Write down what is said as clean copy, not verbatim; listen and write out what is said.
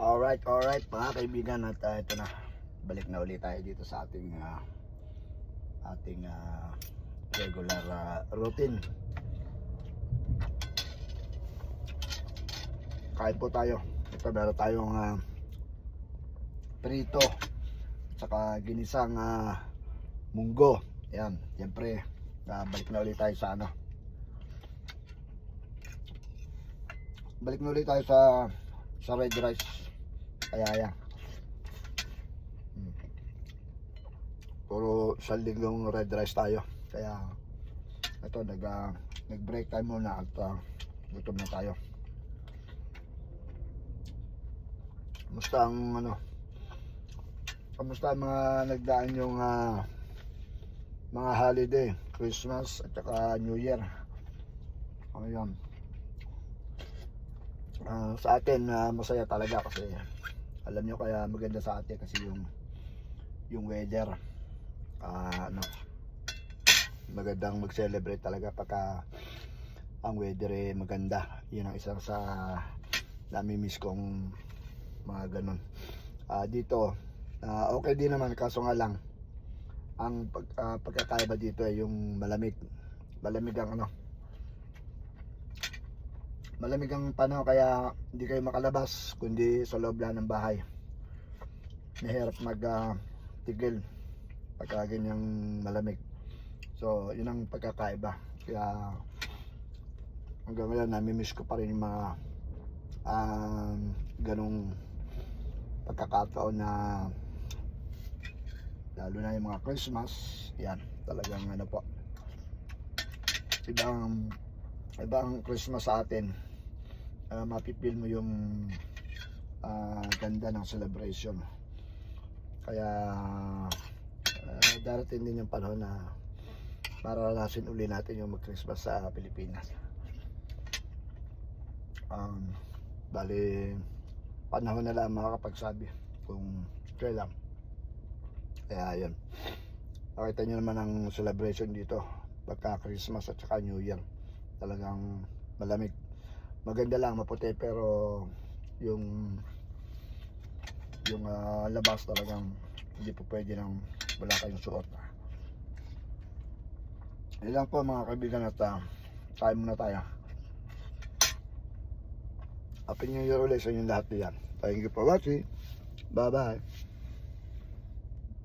Alright mga kaibigan, at ito na, balik na ulit tayo dito sa ating regular routine. Kain po tayo. Ito meron tayong prito saka ginisang munggo. Yan, siyempre balik na ulit tayo sa balik na ulit tayo sa red rice. Kaya yan, puro salinggong red rice tayo. Kaya ito nag break time muna at gutom na tayo. Kamusta ang mga nagdaan yung mga holiday, Christmas at saka New Year? Ayan. Sa atin masaya talaga kasi alam nyo kaya maganda sa atin kasi yung weather, magandang mag-celebrate talaga pagka ang weather maganda. Yun ang isang sa nami-miss kong mga ganun. Dito okay din naman, kaso nga lang ang pagkakaiba dito yung malamig ang panahon, kaya hindi kayo makalabas kundi sa loob lang ng bahay. Mahirap tigil pagka ganyang malamig. So yun ang pagkakaiba. Kaya hanggang ngayon nami-miss ko pa rin yung mga ganong pagkakataon, na lalo na yung mga Christmas. Yan talagang po, ibang Christmas sa atin. Mapipil mo yung ganda ng celebration. Kaya darating din yung panahon na mararanasin uli natin yung mag-Christmas sa Pilipinas. Bali panahon na lang makakapagsabi kung kailan. Kaya yun, nakita nyo naman ang celebration dito pagka Christmas at saka New Year. Talagang malamig, maganda lang, maputi, pero yung labas talagang hindi po pwede nang wala kayong suot. Yun lang po mga kaibigan, at kain muna tayo. Happy New Year ulit sa inyong lahat diyan. Thank you for watching. Bye bye.